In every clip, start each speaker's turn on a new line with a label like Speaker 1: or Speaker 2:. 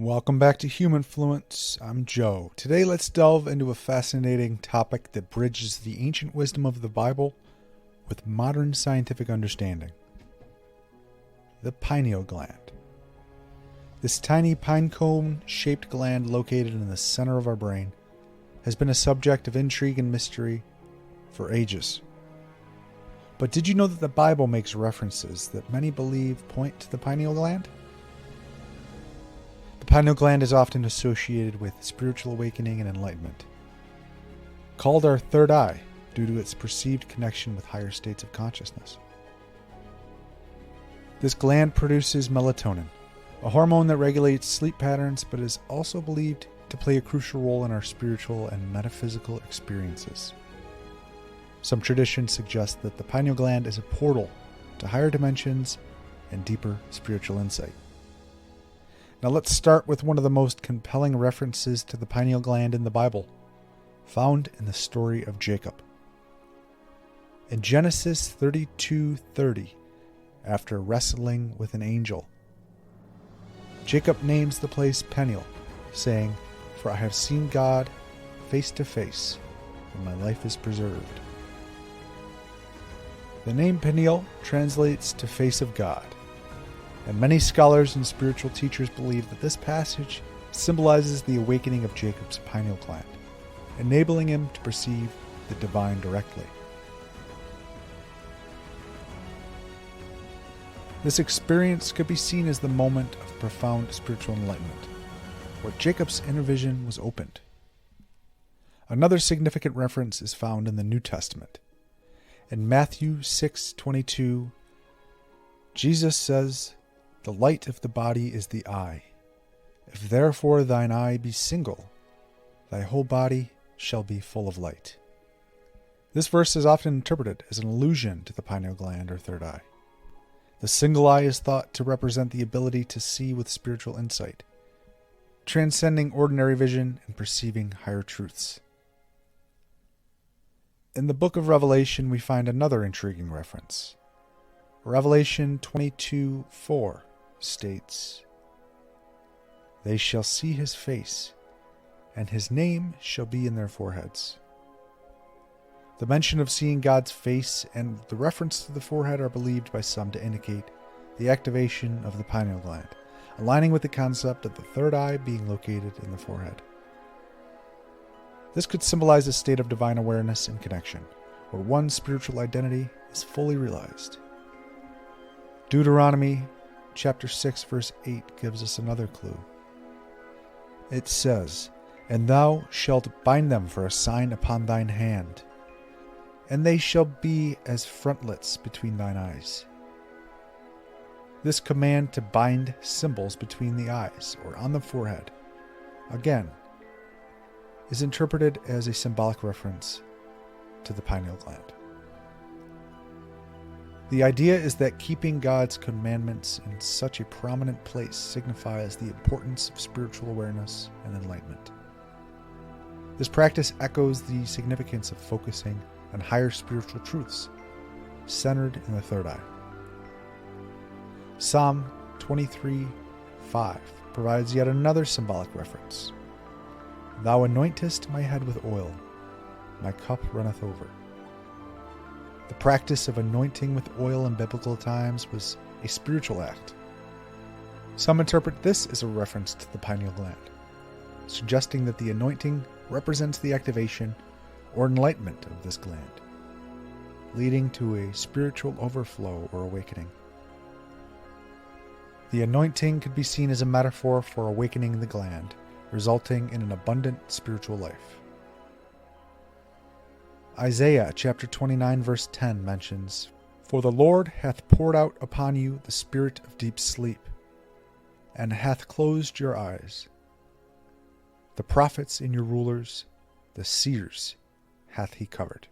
Speaker 1: Welcome back to Humanfluence. I'm Joe. Today let's delve into a fascinating topic that bridges the ancient wisdom of the Bible with modern scientific understanding. The pineal gland. This tiny pine cone-shaped gland located in the center of our brain has been a subject of intrigue and mystery for ages. But did you know that the Bible makes references that many believe point to the pineal gland? The pineal gland is often associated with spiritual awakening and enlightenment. Called our third eye due to its perceived connection with higher states of consciousness. This gland produces melatonin, a hormone that regulates sleep patterns but is also believed to play a crucial role in our spiritual and metaphysical experiences. Some traditions suggest that the pineal gland is a portal to higher dimensions and deeper spiritual insight. Now let's start with one of the most compelling references to the pineal gland in the Bible, found in the story of Jacob. In Genesis 32:30, after wrestling with an angel, Jacob names the place Peniel, saying, "For I have seen God face to face, and my life is preserved." The name Peniel translates to face of God. And many scholars and spiritual teachers believe that this passage symbolizes the awakening of Jacob's pineal gland, enabling him to perceive the divine directly. This experience could be seen as the moment of profound spiritual enlightenment, where Jacob's inner vision was opened. Another significant reference is found in the New Testament. In Matthew 6:22, Jesus says, "The light of the body is the eye. If therefore thine eye be single, thy whole body shall be full of light." This verse is often interpreted as an allusion to the pineal gland or third eye. The single eye is thought to represent the ability to see with spiritual insight, transcending ordinary vision and perceiving higher truths. In the book of Revelation, we find another intriguing reference. Revelation 22:4 states, "They shall see his face, and his name shall be in their foreheads." The mention of seeing God's face and the reference to the forehead are believed by some to indicate the activation of the pineal gland, aligning with the concept of the third eye being located in the forehead. This could symbolize a state of divine awareness and connection, where one's spiritual identity is fully realized. Deuteronomy chapter 6 verse 8 gives us another clue. It says, "And thou shalt bind them for a sign upon thine hand, and they shall be as frontlets between thine eyes." This command to bind symbols between the eyes or on the forehead, again, is interpreted as a symbolic reference to the pineal gland. The idea is that keeping God's commandments in such a prominent place signifies the importance of spiritual awareness and enlightenment. This practice echoes the significance of focusing on higher spiritual truths, centered in the third eye. Psalm 23:5 provides yet another symbolic reference. "Thou anointest my head with oil, my cup runneth over." The practice of anointing with oil in biblical times was a spiritual act. Some interpret this as a reference to the pineal gland, suggesting that the anointing represents the activation or enlightenment of this gland, leading to a spiritual overflow or awakening. The anointing could be seen as a metaphor for awakening the gland, resulting in an abundant spiritual life. Isaiah chapter 29 verse 10 mentions, "For the Lord hath poured out upon you the spirit of deep sleep, and hath closed your eyes. The prophets and your rulers, the seers, hath he covered."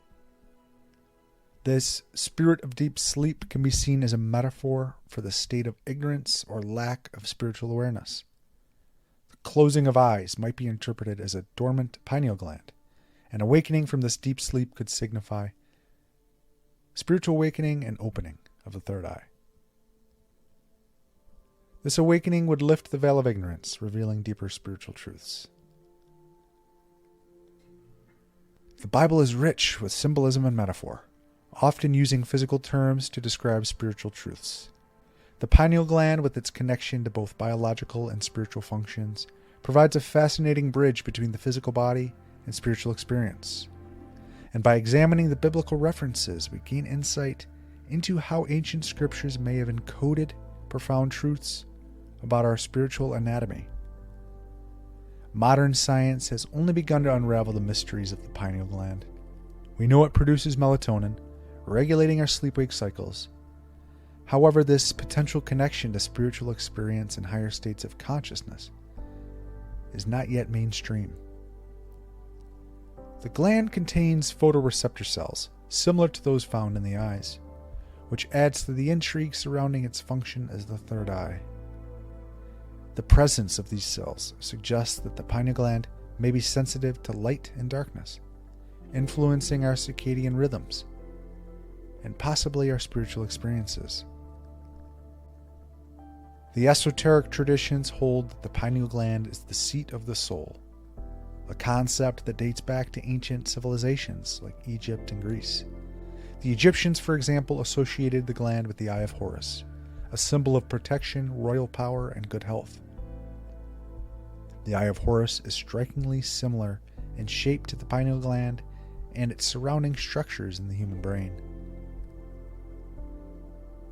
Speaker 1: This spirit of deep sleep can be seen as a metaphor for the state of ignorance or lack of spiritual awareness. The closing of eyes might be interpreted as a dormant pineal gland. An awakening from this deep sleep could signify spiritual awakening and opening of the third eye. This awakening would lift the veil of ignorance, revealing deeper spiritual truths. The Bible is rich with symbolism and metaphor, often using physical terms to describe spiritual truths. The pineal gland, with its connection to both biological and spiritual functions, provides a fascinating bridge between the physical body and spiritual experience. And by examining the biblical references, we gain insight into how ancient scriptures may have encoded profound truths about our spiritual anatomy. Modern science has only begun to unravel the mysteries of the pineal gland. We know it produces melatonin, regulating our sleep-wake cycles. However, this potential connection to spiritual experience and higher states of consciousness is not yet mainstream. The gland contains photoreceptor cells, similar to those found in the eyes, which adds to the intrigue surrounding its function as the third eye. The presence of these cells suggests that the pineal gland may be sensitive to light and darkness, influencing our circadian rhythms, and possibly our spiritual experiences. The esoteric traditions hold that the pineal gland is the seat of the soul, a concept that dates back to ancient civilizations like Egypt and Greece. The Egyptians, for example, associated the gland with the Eye of Horus, a symbol of protection, royal power, and good health. The Eye of Horus is strikingly similar in shape to the pineal gland and its surrounding structures in the human brain.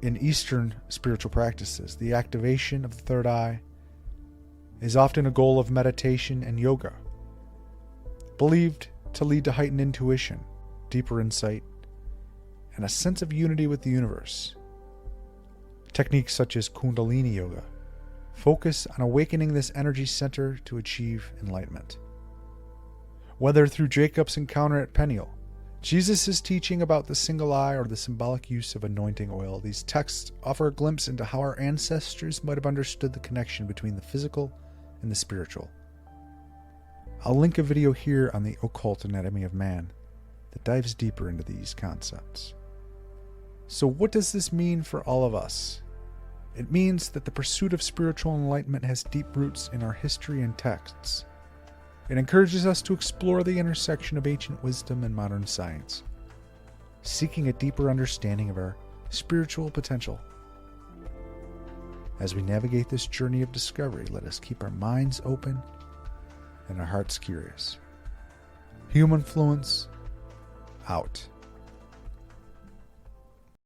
Speaker 1: In Eastern spiritual practices, the activation of the third eye is often a goal of meditation and yoga, believed to lead to heightened intuition, deeper insight, and a sense of unity with the universe. Techniques such as Kundalini yoga focus on awakening this energy center to achieve enlightenment. Whether through Jacob's encounter at Peniel, Jesus' teaching about the single eye, or the symbolic use of anointing oil, these texts offer a glimpse into how our ancestors might have understood the connection between the physical and the spiritual. I'll link a video here on the occult anatomy of man that dives deeper into these concepts. So what does this mean for all of us? It means that the pursuit of spiritual enlightenment has deep roots in our history and texts. It encourages us to explore the intersection of ancient wisdom and modern science, seeking a deeper understanding of our spiritual potential. As we navigate this journey of discovery, let us keep our minds open and our hearts curious. Humanfluence, out.